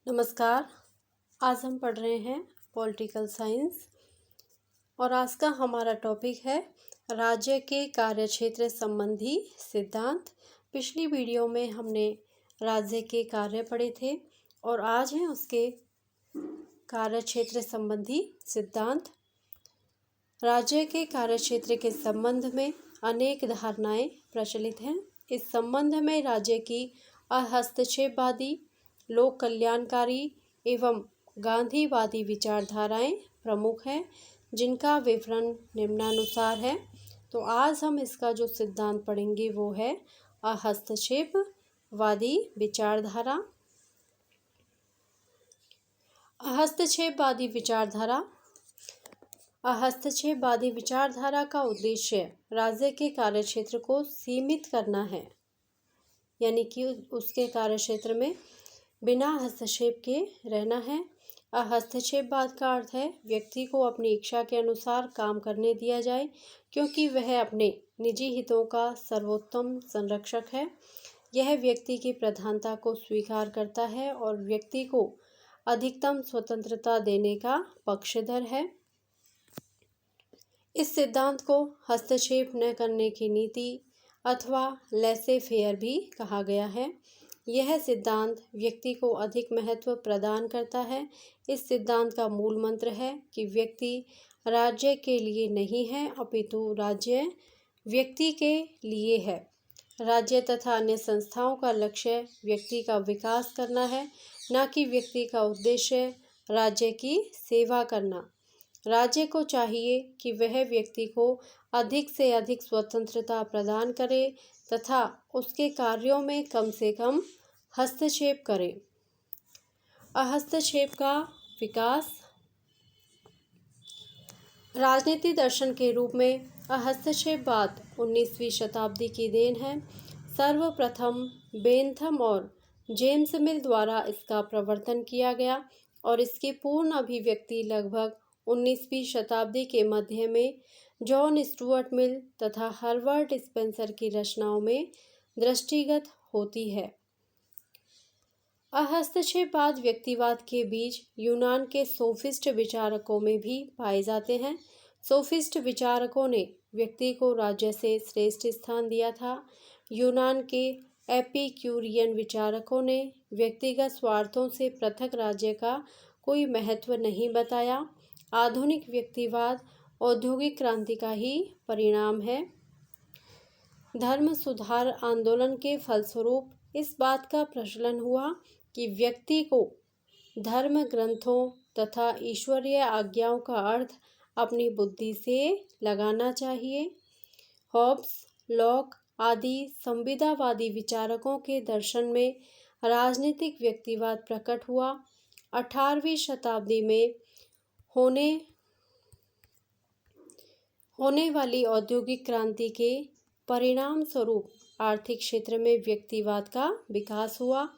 नमस्कार। आज हम पढ़ रहे हैं पॉलिटिकल साइंस और आज का हमारा टॉपिक है राज्य के कार्यक्षेत्र संबंधी सिद्धांत। पिछली वीडियो में हमने राज्य के कार्य पढ़े थे और आज है उसके कार्यक्षेत्र संबंधी सिद्धांत। राज्य के कार्यक्षेत्र के संबंध में अनेक धारणाएं प्रचलित हैं। इस संबंध में राज्य की हस्तक्षेपवादी, लोक कल्याणकारी एवं गांधीवादी विचारधाराएं प्रमुख हैं, जिनका विवरण निम्नानुसार है। तो आज हम इसका जो सिद्धांत पढ़ेंगे वो है हस्तक्षेपवादी विचारधारा। हस्तक्षेपवादी विचारधारा का उद्देश्य राज्य के कार्यक्षेत्र को सीमित करना है, यानी कि उसके कार्यक्षेत्र में बिना हस्तक्षेप के रहना है। हस्तक्षेपवाद का अर्थ है व्यक्ति को अपनी इच्छा के अनुसार काम करने दिया जाए, क्योंकि वह अपने निजी हितों का सर्वोत्तम संरक्षक है। यह व्यक्ति की प्रधानता को स्वीकार करता है और व्यक्ति को अधिकतम स्वतंत्रता देने का पक्षधर है। इस सिद्धांत को हस्तक्षेप न करने की नीति अथवा लेसे फेयर भी कहा गया है। यह सिद्धांत व्यक्ति को अधिक महत्व प्रदान करता है। इस सिद्धांत का मूल मंत्र है कि व्यक्ति राज्य के लिए नहीं है, अपितु राज्य व्यक्ति के लिए है। राज्य तथा अन्य संस्थाओं का लक्ष्य व्यक्ति का विकास करना है, न कि व्यक्ति का उद्देश्य राज्य की सेवा करना। राज्य को चाहिए कि वह व्यक्ति को अधिक से अधिक स्वतंत्रता प्रदान करे तथा उसके कार्यों में कम से कम हस्तक्षेप करे। हस्तक्षेप का विकास। राजनीति दर्शन के रूप में हस्तक्षेपवाद 19वीं शताब्दी की देन है। सर्वप्रथम बेंथम और जेम्स मिल द्वारा इसका प्रवर्तन किया गया और इसकी पूर्ण अभिव्यक्ति लगभग 19वीं शताब्दी के मध्य में जॉन स्टुअर्ट मिल तथा हर्बर्ट स्पेंसर की रचनाओं में दृष्टिगत होती है। हस्तक्षेपवाद व्यक्तिवाद के बीज यूनान के सोफिस्ट विचारकों में भी पाए जाते हैं। सोफिस्ट विचारकों ने व्यक्ति को राज्य से श्रेष्ठ स्थान दिया था। यूनान के एपिक्यूरियन विचारकों ने व्यक्तिगत स्वार्थों से पृथक राज्य का कोई महत्व नहीं बताया। आधुनिक व्यक्तिवाद औद्योगिक क्रांति का ही परिणाम है। धर्म सुधार आंदोलन के फलस्वरूप इस बात का प्रचलन हुआ कि व्यक्ति को धर्म ग्रंथों तथा ईश्वरीय आज्ञाओं का अर्थ अपनी बुद्धि से लगाना चाहिए। हॉब्स, लॉक आदि संविदावादी विचारकों के दर्शन में राजनीतिक व्यक्तिवाद प्रकट हुआ। 18वीं शताब्दी में होने वाली औद्योगिक क्रांति के परिणाम स्वरूप आर्थिक क्षेत्र में व्यक्तिवाद का विकास हुआ।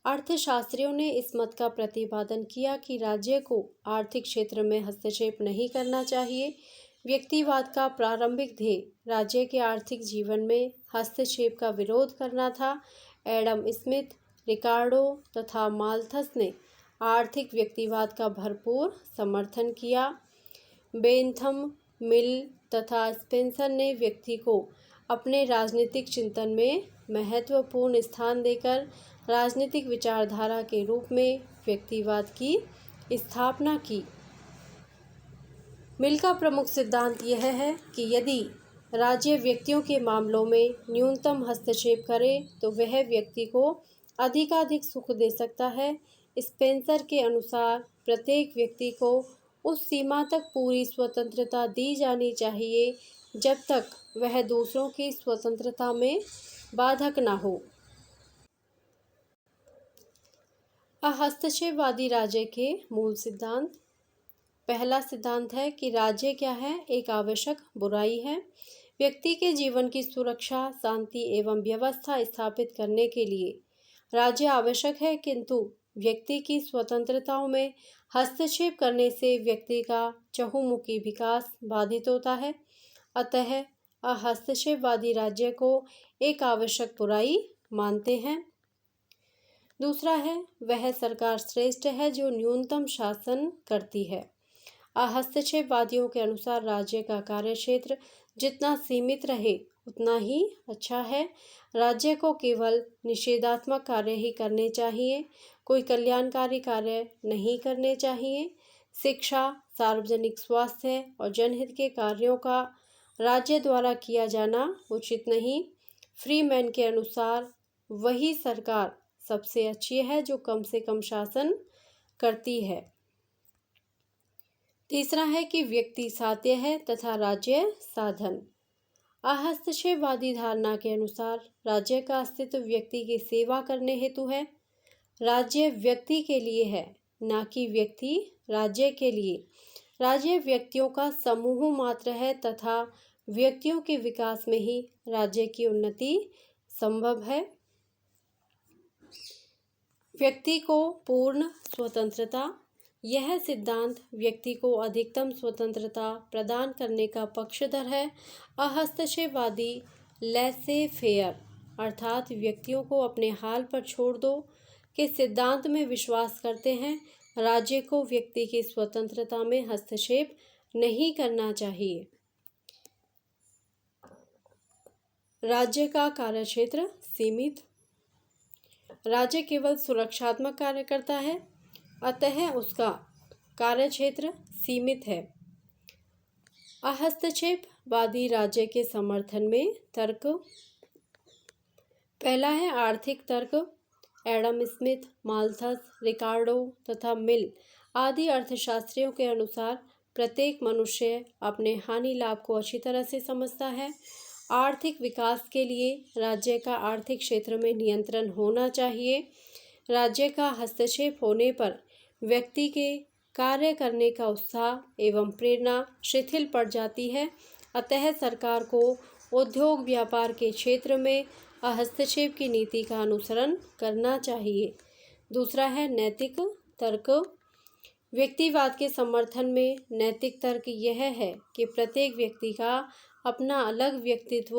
अर्थशास्त्रियों ने इस मत का प्रतिपादन किया कि राज्य को आर्थिक क्षेत्र में हस्तक्षेप नहीं करना चाहिए। व्यक्तिवाद का प्रारंभिक ध्येय राज्य के आर्थिक जीवन में हस्तक्षेप का विरोध करना था। एडम स्मिथ, रिकार्डो तथा माल्थस ने आर्थिक व्यक्तिवाद का भरपूर समर्थन किया। बेंथम, मिल तथा स्पेंसर ने व्यक्ति को अपने राजनीतिक चिंतन में महत्वपूर्ण स्थान देकर राजनीतिक विचारधारा के रूप में व्यक्तिवाद की स्थापना की। मिल का प्रमुख सिद्धांत यह है कि यदि राज्य व्यक्तियों के मामलों में न्यूनतम हस्तक्षेप करे तो वह व्यक्ति को अधिकाधिक सुख दे सकता है। स्पेंसर के अनुसार प्रत्येक व्यक्ति को उस सीमा तक पूरी स्वतंत्रता दी जानी चाहिए जब तक वह दूसरों की स्वतंत्रता में बाधक न हो। हस्तक्षेपवादी राज्य के मूल सिद्धांत। पहला सिद्धांत है कि राज्य क्या है? एक आवश्यक बुराई है। व्यक्ति के जीवन की सुरक्षा, शांति एवं व्यवस्था स्थापित करने के लिए राज्य आवश्यक है, किंतु व्यक्ति की स्वतंत्रताओं में हस्तक्षेप करने से व्यक्ति का चहुमुखी विकास बाधित होता है। अतः हस्तक्षेपवादी राज्य को एक आवश्यक बुराई मानते हैं। दूसरा है वह सरकार श्रेष्ठ है जो न्यूनतम शासन करती है। हस्तक्षेपवादियों के अनुसार राज्य का कार्यक्षेत्र जितना सीमित रहे उतना ही अच्छा है। राज्य को केवल निषेधात्मक कार्य ही करने चाहिए, कोई कल्याणकारी कार्य नहीं करने चाहिए। शिक्षा, सार्वजनिक स्वास्थ्य और जनहित के कार्यों का राज्य द्वारा किया जाना उचित नहीं। फ्रीमैन के अनुसार वही सरकार सबसे अच्छी है जो कम से कम शासन करती है। तीसरा है कि व्यक्ति साध्य है तथा राज्य साधन। हस्तक्षेपवादी धारणा के अनुसार राज्य का अस्तित्व व्यक्ति की सेवा करने हेतु है। राज्य व्यक्ति के लिए है, ना कि व्यक्ति राज्य के लिए। राज्य व्यक्तियों का समूह मात्र है तथा व्यक्तियों के विकास में ही राज्य की उन्नति संभव है। व्यक्ति को पूर्ण स्वतंत्रता। यह सिद्धांत व्यक्ति को अधिकतम स्वतंत्रता प्रदान करने का पक्षधर है। हस्तक्षेपवादी लेसे फेयर अर्थात व्यक्तियों को अपने हाल पर छोड़ दो के सिद्धांत में विश्वास करते हैं। राज्य को व्यक्ति की स्वतंत्रता में हस्तक्षेप नहीं करना चाहिए। राज्य का कार्यक्षेत्र सीमित। राज्य केवल सुरक्षात्मक कार्य करता है, अतः उसका कार्यक्षेत्र सीमित है। हस्तक्षेपवादी राज्य के समर्थन में तर्क। पहला है आर्थिक तर्क। एडम स्मिथ, माल्थस, रिकार्डो तथा मिल आदि अर्थशास्त्रियों के अनुसार प्रत्येक मनुष्य अपने हानि लाभ को अच्छी तरह से समझता है। आर्थिक विकास के लिए राज्य का आर्थिक क्षेत्र में नियंत्रण होना चाहिए। राज्य का हस्तक्षेप होने पर व्यक्ति के कार्य करने का उत्साह एवं प्रेरणा शिथिल पड़ जाती है, अतः सरकार को उद्योग व्यापार के क्षेत्र में हस्तक्षेप की नीति का अनुसरण करना चाहिए। दूसरा है नैतिक तर्क। व्यक्तिवाद के समर्थन में नैतिक तर्क यह है कि प्रत्येक व्यक्ति का अपना अलग व्यक्तित्व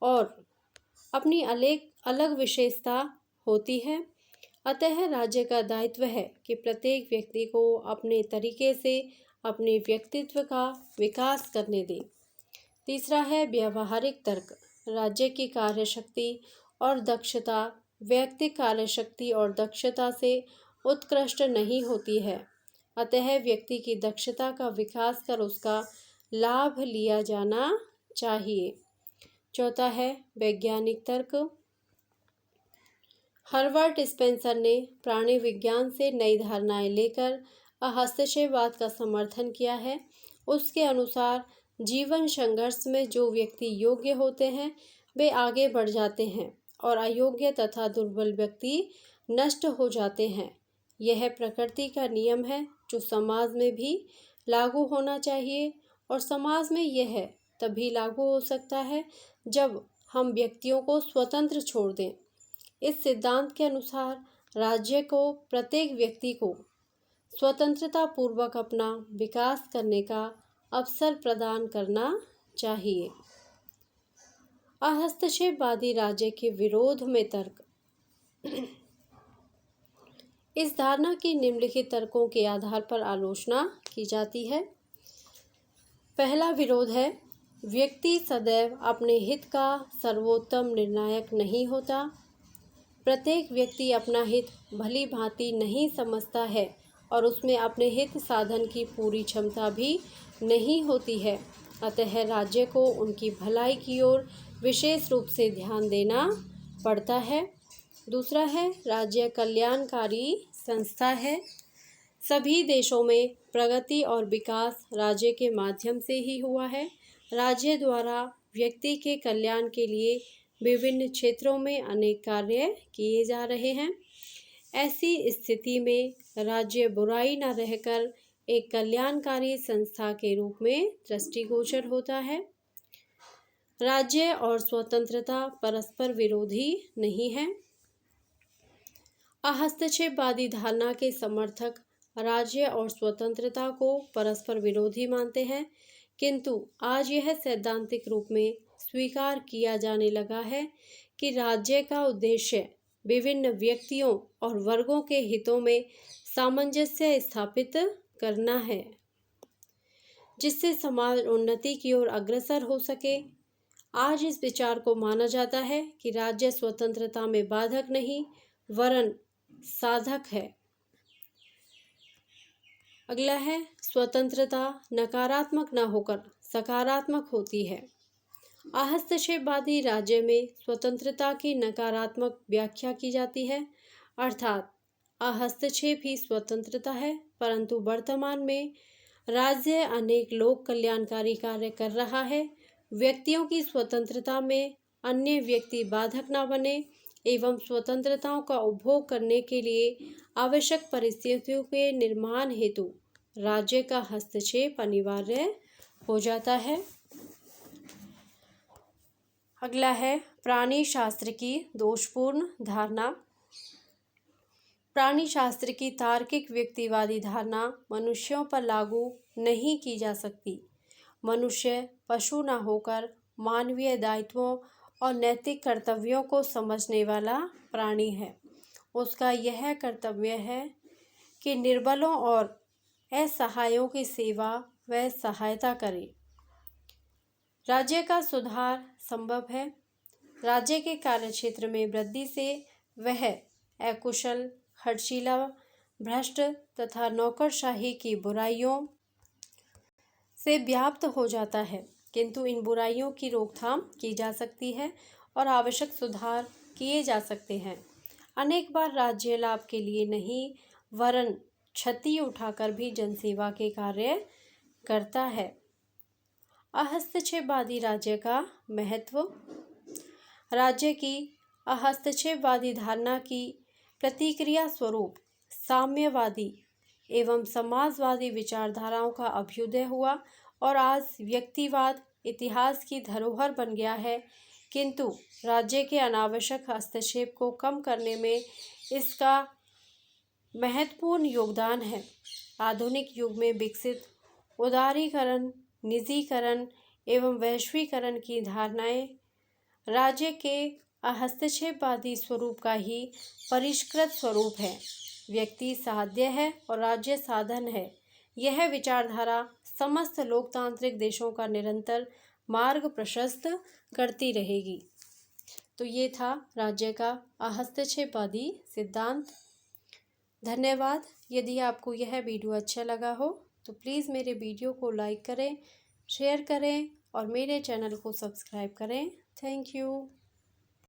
और अपनी अलग विशेषता होती है, अतः राज्य का दायित्व है कि प्रत्येक व्यक्ति को अपने तरीके से अपने व्यक्तित्व का विकास करने दे। तीसरा है व्यावहारिक तर्क। राज्य की कार्यशक्ति और दक्षता वैयक्तिक कार्यशक्ति और दक्षता से उत्कृष्ट नहीं होती है, अतः व्यक्ति की दक्षता का विकास कर उसका लाभ लिया जाना चाहिए। चौथा है वैज्ञानिक तर्क। हर्बर्ट स्पेंसर ने प्राणी विज्ञान से नई धारणाएं लेकर हस्तक्षेपवाद का समर्थन किया है। उसके अनुसार जीवन संघर्ष में जो व्यक्ति योग्य होते हैं वे आगे बढ़ जाते हैं और अयोग्य तथा दुर्बल व्यक्ति नष्ट हो जाते हैं। यह प्रकृति का नियम है जो समाज में भी लागू होना चाहिए और समाज में यह तभी लागू हो सकता है जब हम व्यक्तियों को स्वतंत्र छोड़ दें। इस सिद्धांत के अनुसार राज्य को प्रत्येक व्यक्ति को स्वतंत्रता पूर्वक अपना विकास करने का अवसर प्रदान करना चाहिए। हस्तक्षेपवादी राज्य के विरोध में तर्क। इस धारणा की निम्नलिखित तर्कों के आधार पर आलोचना की जाती है। पहला विरोध है व्यक्ति सदैव अपने हित का सर्वोत्तम निर्णायक नहीं होता। प्रत्येक व्यक्ति अपना हित भली भांति नहीं समझता है और उसमें अपने हित साधन की पूरी क्षमता भी नहीं होती है, अतः राज्य को उनकी भलाई की ओर विशेष रूप से ध्यान देना पड़ता है। दूसरा है राज्य कल्याणकारी संस्था है। सभी देशों में प्रगति और विकास राज्य के माध्यम से ही हुआ है। राज्य द्वारा व्यक्ति के कल्याण के लिए विभिन्न क्षेत्रों में अनेक कार्य किए जा रहे हैं। ऐसी स्थिति में राज्य बुराई न रहकर एक कल्याणकारी संस्था के रूप में दृष्टिगोचर होता है। राज्य और स्वतंत्रता परस्पर विरोधी नहीं है। हस्तक्षेपवादी धारणा के समर्थक राज्य और स्वतंत्रता को परस्पर विरोधी मानते हैं, किंतु आज यह सैद्धांतिक रूप में स्वीकार किया जाने लगा है कि राज्य का उद्देश्य विभिन्न व्यक्तियों और वर्गों के हितों में सामंजस्य स्थापित करना है, जिससे समाज उन्नति की ओर अग्रसर हो सके। आज इस विचार को माना जाता है कि राज्य स्वतंत्रता में बाधक नहीं वरन साधक है। अगला है, स्वतंत्रता नकारात्मक न होकर सकारात्मक होती है। हस्तक्षेपवादी राज्य में स्वतंत्रता की नकारात्मक व्याख्या की जाती है, अर्थात हस्तक्षेप ही स्वतंत्रता है, परंतु वर्तमान में राज्य अनेक लोक कल्याणकारी कार्य कर रहा है। व्यक्तियों की स्वतंत्रता में अन्य व्यक्ति बाधक न बने एवं स्वतंत्रताओं का उपभोग करने के लिए आवश्यक परिस्थितियों के निर्माण हेतु राज्य का हस्तक्षेप अनिवार्य हो जाता है। अगला है, प्राणी शास्त्र की दोषपूर्ण धारणा। प्राणी शास्त्र की तार्किक व्यक्तिवादी धारणा मनुष्यों पर लागू नहीं की जा सकती। मनुष्य पशु न होकर मानवीय दायित्वों और नैतिक कर्तव्यों को समझने वाला प्राणी है। उसका यह कर्तव्य है कि निर्बलों और असहायों की सेवा व सहायता करे। राज्य का सुधार संभव है। राज्य के कार्यक्षेत्र में वृद्धि से वह अकुशल, खर्चीला, भ्रष्ट तथा नौकरशाही की बुराइयों से व्याप्त हो जाता है, किंतु इन बुराइयों की रोकथाम की जा सकती है और आवश्यक सुधार किए जा सकते हैं। अनेक बार राज्य लाभ के लिए नहीं वरन क्षति उठाकर भी जनसेवा के कार्य करता है। हस्तक्षेपवादी राज्य का महत्व। राज्य की हस्तक्षेपवादी धारणा की प्रतिक्रिया स्वरूप साम्यवादी एवं समाजवादी विचारधाराओं का अभ्युदय हुआ और आज व्यक्तिवाद इतिहास की धरोहर बन गया है, किंतु राज्य के अनावश्यक हस्तक्षेप को कम करने में इसका महत्वपूर्ण योगदान है। आधुनिक युग में विकसित उदारीकरण, निजीकरण एवं वैश्वीकरण की धारणाएं राज्य के हस्तक्षेपवादी स्वरूप का ही परिष्कृत स्वरूप है। व्यक्ति साध्य है और राज्य साधन है। यह विचारधारा समस्त लोकतांत्रिक देशों का निरंतर मार्ग प्रशस्त करती रहेगी। तो ये था राज्य का हस्तक्षेपवादी सिद्धांत। धन्यवाद। यदि आपको यह वीडियो अच्छा लगा हो तो प्लीज़ मेरे वीडियो को लाइक करें, शेयर करें और मेरे चैनल को सब्सक्राइब करें। Thank you.